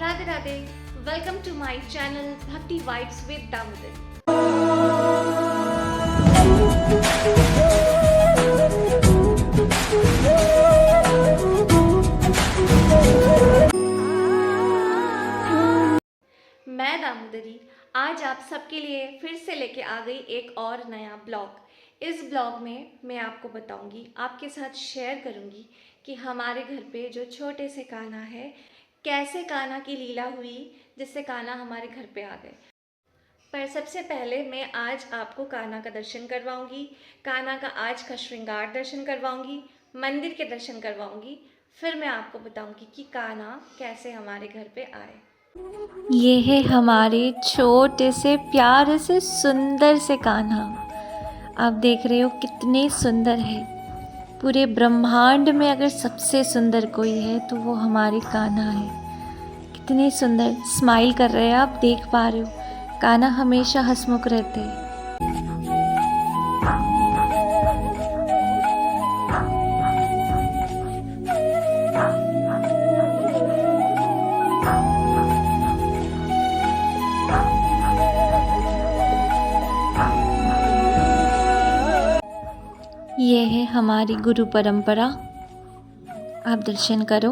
Radhe Radhe. Welcome to my channel Bhakti vibes with Damodar. मैं दामोदरी आज आप सबके लिए फिर से लेके आ गई एक और नया ब्लॉग। इस ब्लॉग में मैं आपको बताऊंगी, आपके साथ शेयर करूंगी कि हमारे घर पे जो छोटे से कान्हा है, कैसे कान्हा की लीला हुई जिससे कान्हा हमारे घर पे आ गए। पर सबसे पहले मैं आज आपको कान्हा का दर्शन करवाऊंगी, कान्हा का आज का श्रृंगार दर्शन करवाऊंगी, मंदिर के दर्शन करवाऊंगी। फिर मैं आपको बताऊंगी कि कान्हा कैसे हमारे घर पे आए। ये है हमारे छोटे से प्यारे से सुंदर से कान्हा। आप देख रहे हो कितने सुंदर है। पूरे ब्रह्मांड में अगर सबसे सुंदर कोई है तो वो हमारे कान्हा है। कितने सुंदर स्माइल कर रहे हैं, आप देख पा रहे हो। कान्हा हमेशा हंसमुख रहते हैं। ये है हमारी गुरु परंपरा, आप दर्शन करो।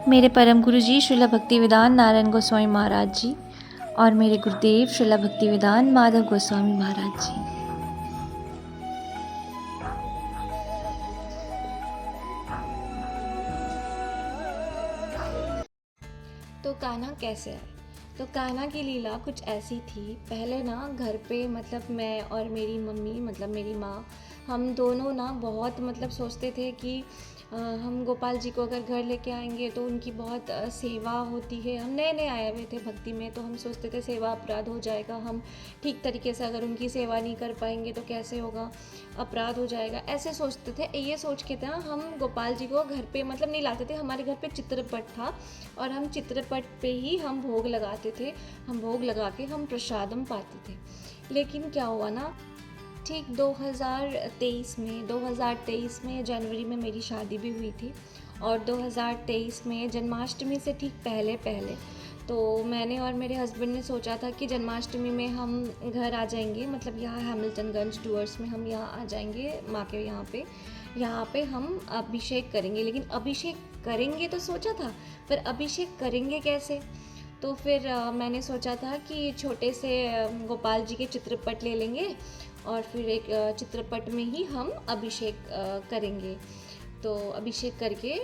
मेरे परम गुरु जी श्रील भक्तिवेदांत नारायण गोस्वामी महाराज जी और मेरे गुरुदेव श्रील भक्तिवेदांत माधव गोस्वामी महाराज जी। तो कान्हा कैसे आए? तो कान्हा की लीला कुछ ऐसी थी। पहले ना घर पे मतलब मैं और मेरी मम्मी मतलब मेरी माँ, हम दोनों ना बहुत मतलब सोचते थे कि हम गोपाल जी को अगर घर लेके आएंगे तो उनकी बहुत सेवा होती है। हम नए नए आए हुए थे भक्ति में, तो हम सोचते थे सेवा अपराध हो जाएगा, हम ठीक तरीके से अगर उनकी सेवा नहीं कर पाएंगे तो कैसे होगा, अपराध हो जाएगा, ऐसे सोचते थे। ये सोच के था हम गोपाल जी को घर पे मतलब नहीं लाते थे। हमारे घर पे चित्रपट था और हम चित्रपट पे ही हम भोग लगाते थे। हम भोग लगा के हम प्रसादम पाते थे। लेकिन क्या हुआ ना, ठीक 2023 में जनवरी में मेरी शादी भी हुई थी और 2023 में जन्माष्टमी से ठीक पहले तो मैंने और मेरे हस्बैंड ने सोचा था कि जन्माष्टमी में हम घर आ जाएंगे, मतलब यहाँ हैमिल्टनगंज डूअर्स में हम यहाँ आ जाएंगे माँ के यहाँ पे हम अभिषेक करेंगे। लेकिन अभिषेक करेंगे तो सोचा था, पर अभिषेक करेंगे कैसे? तो फिर मैंने सोचा था कि छोटे से गोपाल जी के चित्रपट ले लेंगे और फिर एक चित्रपट में ही हम अभिषेक करेंगे। तो अभिषेक करके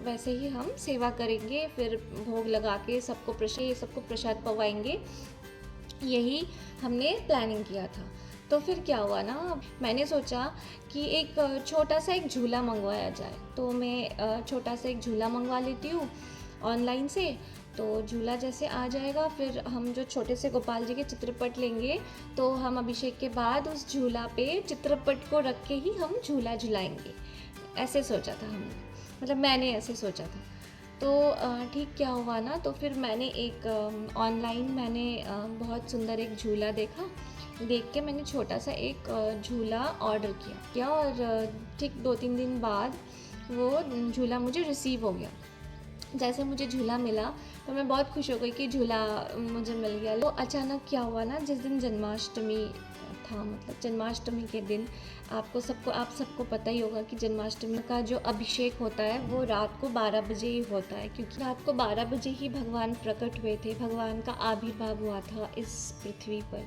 वैसे ही हम सेवा करेंगे, फिर भोग लगा के सबको प्रसाद पवाएंगे। यही हमने प्लानिंग किया था। तो फिर क्या हुआ ना, मैंने सोचा कि एक छोटा सा एक झूला मंगवाया जाए। तो मैं छोटा सा एक झूला मंगवा लेती हूँ ऑनलाइन से। तो झूला जैसे आ जाएगा, फिर हम जो छोटे से गोपाल जी के चित्रपट लेंगे तो हम अभिषेक के बाद उस झूला पे चित्रपट को रख के ही हम झूला झुलाएंगे। ऐसे सोचा था हमने, मतलब मैंने ऐसे सोचा था। तो ठीक क्या हुआ ना, तो फिर मैंने एक ऑनलाइन मैंने बहुत सुंदर एक झूला देखा। देख के मैंने छोटा सा एक झूला ऑर्डर किया और ठीक 2-3 दिन बाद वो झूला मुझे रिसीव हो गया। जैसे मुझे झूला मिला तो मैं बहुत खुश हो गई कि झूला मुझे मिल गया। तो अचानक क्या हुआ ना, जिस दिन जन्माष्टमी था, मतलब जन्माष्टमी के दिन आप सबको पता ही होगा कि जन्माष्टमी का जो अभिषेक होता है वो रात को 12 बजे ही होता है, क्योंकि रात को 12 बजे ही भगवान प्रकट हुए थे, भगवान का आविर्भाव हुआ था इस पृथ्वी पर।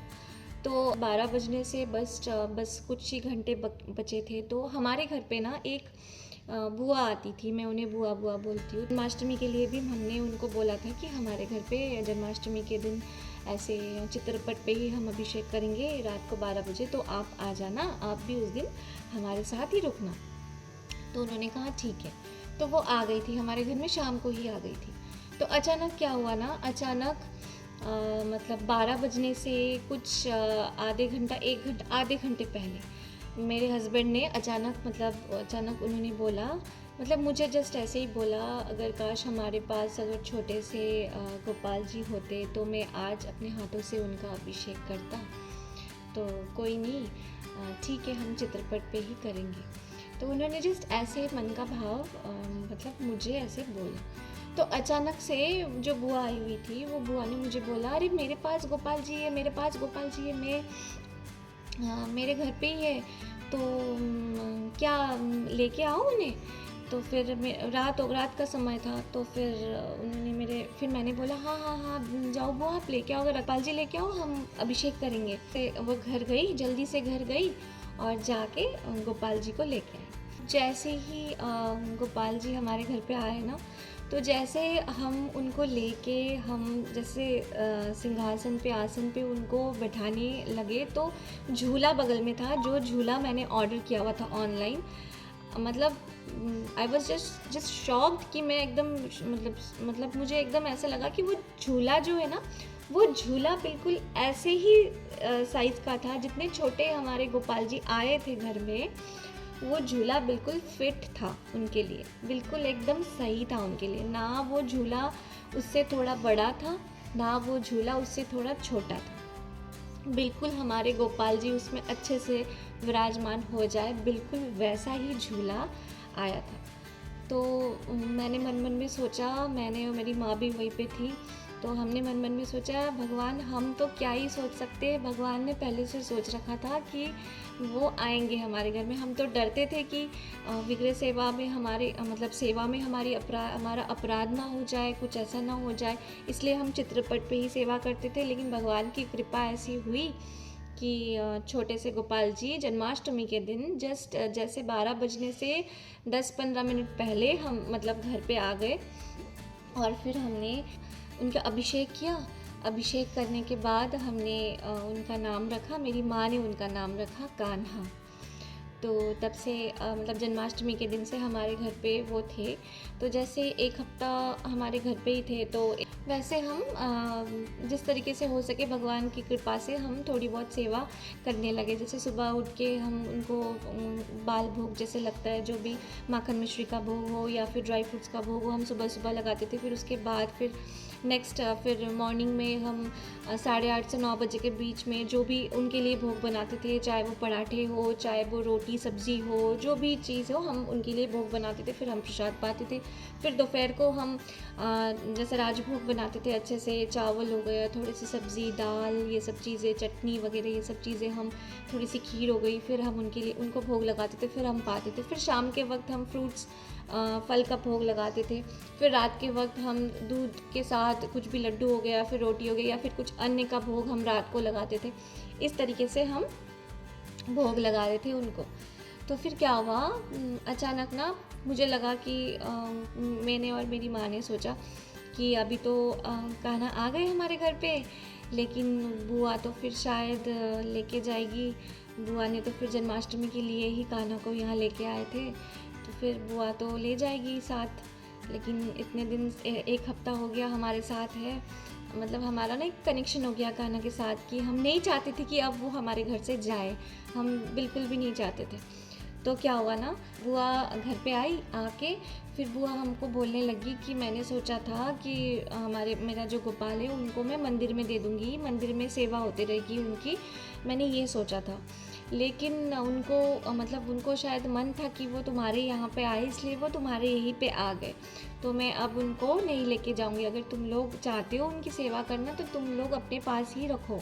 तो 12 बजने से बस कुछ ही घंटे बचे थे। तो हमारे घर पे ना एक बुआ आती थी, मैं उन्हें बुआ बोलती हूँ। जन्माष्टमी के लिए भी हमने उनको बोला था कि हमारे घर पे जन्माष्टमी के दिन ऐसे चित्रपट पे ही हम अभिषेक करेंगे रात को 12 बजे, तो आप आ जाना, आप भी उस दिन हमारे साथ ही रुकना। तो उन्होंने कहा ठीक है। तो वो आ गई थी हमारे घर में, शाम को ही आ गई थी। तो अचानक क्या हुआ ना, मतलब 12 बजने से कुछ आधे घंटे पहले मेरे हस्बैंड ने अचानक उन्होंने बोला मतलब मुझे जस्ट ऐसे ही बोला, अगर काश हमारे पास अगर छोटे से गोपाल जी होते तो मैं आज अपने हाथों से उनका अभिषेक करता। तो कोई नहीं, ठीक है, हम चित्रपट पे ही करेंगे। तो उन्होंने जस्ट ऐसे मन का भाव मतलब मुझे ऐसे बोला। तो अचानक से जो बुआ आई हुई थी, वो बुआ ने मुझे बोला, अरे मेरे पास गोपाल जी है, मेरे पास गोपाल जी है, मैं मेरे घर पे ही है, तो क्या लेके आओ उन्हें? तो फिर रात का समय था, तो फिर फिर मैंने बोला, हाँ हाँ हाँ, जाओ बुआ, आप लेके आओ, अगर गोपाल जी लेके आओ, हम अभिषेक करेंगे। फिर वो घर गई, जल्दी से घर गई और जाके गोपाल जी को लेके आई। जैसे ही गोपाल जी हमारे घर पे आए ना, तो जैसे हम उनको लेके हम जैसे सिंहासन पे, आसन पे उनको बैठाने लगे, तो झूला बगल में था, जो झूला मैंने ऑर्डर किया हुआ था ऑनलाइन। मतलब आई वॉज जस्ट शॉक्ड कि मैं एकदम मतलब मुझे एकदम ऐसा लगा कि वो झूला जो है ना, वो झूला बिल्कुल ऐसे ही साइज़ का था जितने छोटे हमारे गोपाल जी आए थे घर में। वो झूला बिल्कुल फिट था उनके लिए, बिल्कुल एकदम सही था उनके लिए। ना वो झूला उससे थोड़ा बड़ा था, ना वो झूला उससे थोड़ा छोटा था। बिल्कुल हमारे गोपाल जी उसमें अच्छे से विराजमान हो जाए, बिल्कुल वैसा ही झूला आया था। तो मैंने मन मन में सोचा, मैंने और मेरी माँ भी वहीं पे थी, तो हमने मन मन में सोचा, भगवान हम तो क्या ही सोच सकते हैं, भगवान ने पहले से सोच रखा था कि वो आएंगे हमारे घर में। हम तो डरते थे कि विग्रह सेवा में हमारे मतलब सेवा में हमारा अपराध ना हो जाए, कुछ ऐसा ना हो जाए, इसलिए हम चित्रपट पे ही सेवा करते थे। लेकिन भगवान की कृपा ऐसी हुई कि छोटे से गोपाल जी जन्माष्टमी के दिन जस्ट जैसे 12 बजने से 10-15 मिनट पहले हम मतलब घर पे आ गए, और फिर हमने उनका अभिषेक किया। अभिषेक करने के बाद हमने उनका नाम रखा, मेरी माँ ने उनका नाम रखा कान्हा। तो तब से मतलब जन्माष्टमी के दिन से हमारे घर पे वो थे। तो जैसे एक हफ्ता हमारे घर पे ही थे, तो वैसे हम जिस तरीके से हो सके भगवान की कृपा से हम थोड़ी बहुत सेवा करने लगे। जैसे सुबह उठ के हम उनको बाल भोग जैसे लगता है, जो भी माखन मिश्री का भोग हो या फिर ड्राई फ्रूट्स का भोग हो, हम सुबह सुबह लगाते थे। फिर उसके बाद फिर मॉर्निंग में हम 8:30 से 9 बजे के बीच में जो भी उनके लिए भोग बनाते थे, चाहे वो पराठे हो, चाहे वो रोटी सब्ज़ी हो, जो भी चीज़ हो, हम उनके लिए भोग बनाते थे। फिर हम प्रसाद पाते थे। फिर दोपहर को हम जैसे राजभोग बनाते थे, अच्छे से चावल हो गया, थोड़ी सी सब्ज़ी, दाल, ये सब चीज़ें, चटनी वगैरह, ये सब चीज़ें, हम थोड़ी सी खीर हो गई, फिर हम उनके लिए उनको भोग लगाते थे, फिर हम पाते थे। फिर शाम के वक्त हम फ्रूट्स फल का भोग लगाते थे। फिर रात के वक्त हम दूध के साथ कुछ भी लड्डू हो गया, फिर रोटी हो गई, या फिर कुछ अन्य का भोग हम रात को लगाते थे। इस तरीके से हम भोग लगा रहे थे उनको। तो फिर क्या हुआ, अचानक ना मुझे लगा कि मैंने और मेरी माँ ने सोचा कि अभी तो कान्हा आ गए हमारे घर पे, लेकिन बुआ तो फिर शायद लेके जाएगी। बुआ ने तो फिर जन्माष्टमी के लिए ही कान्हा को यहाँ लेके आए थे, तो फिर बुआ तो ले जाएगी साथ। लेकिन इतने दिन एक हफ्ता हो गया हमारे साथ है, मतलब हमारा ना एक कनेक्शन हो गया कान्हा के साथ कि हम नहीं चाहते थे कि अब वो हमारे घर से जाए, हम बिल्कुल भी नहीं चाहते थे। तो क्या हुआ ना, बुआ घर पे आई, आके फिर बुआ हमको बोलने लगी कि मैंने सोचा था कि मेरा जो गोपाल है उनको मैं मंदिर में दे दूँगी, मंदिर में सेवा होती रहेगी उनकी, मैंने ये सोचा था। लेकिन उनको मतलब उनको शायद मन था कि वो तुम्हारे यहाँ पे आए, इसलिए वो तुम्हारे यहीं पे आ गए। तो मैं अब उनको नहीं लेके जाऊँगी, अगर तुम लोग चाहते हो उनकी सेवा करना तो तुम लोग अपने पास ही रखो।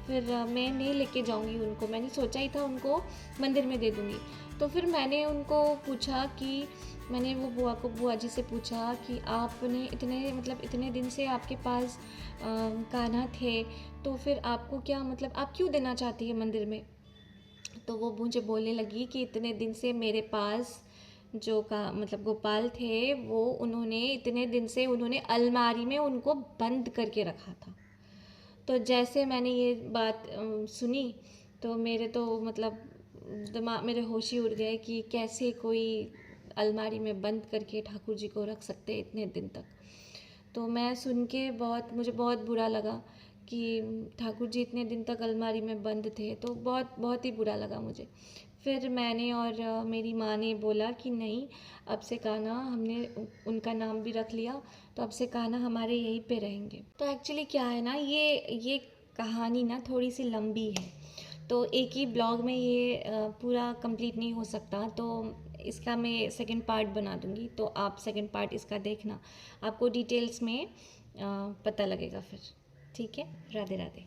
फिर मैं नहीं लेके जाऊँगी उनको, मैंने सोचा ही था उनको मंदिर में दे दूँगी। तो फिर मैंने उनको पूछा कि मैंने वो बुआ जी से पूछा कि आपने इतने दिन से आपके पास कान्हा थे, तो फिर आपको क्या मतलब आप क्यों देना चाहती है मंदिर में? तो वो मुझे बोलने लगी कि इतने दिन से मेरे पास जो का मतलब गोपाल थे, वो उन्होंने इतने दिन से उन्होंने अलमारी में उनको बंद करके रखा था। तो जैसे मैंने ये बात सुनी, तो मेरे तो मतलब दिमाग मेरे होश ही उड़ गए कि कैसे कोई अलमारी में बंद करके ठाकुर जी को रख सकते हैं इतने दिन तक। तो मैं सुन के मुझे बहुत बुरा लगा कि ठाकुर जी इतने दिन तक अलमारी में बंद थे, तो बहुत बहुत ही बुरा लगा मुझे। फिर मैंने और मेरी माँ ने बोला कि नहीं, अब से कान्हा, हमने उनका नाम भी रख लिया, तो अब से कान्हा हमारे यहीं पे रहेंगे। तो एक्चुअली क्या है ना, ये कहानी ना थोड़ी सी लंबी है, तो एक ही ब्लॉग में ये पूरा कंप्लीट नहीं हो सकता, तो इसका मैं सेकंड पार्ट बना दूंगी, तो आप सेकंड पार्ट इसका देखना, आपको डिटेल्स में पता लगेगा फिर। ठीक है, राधे राधे।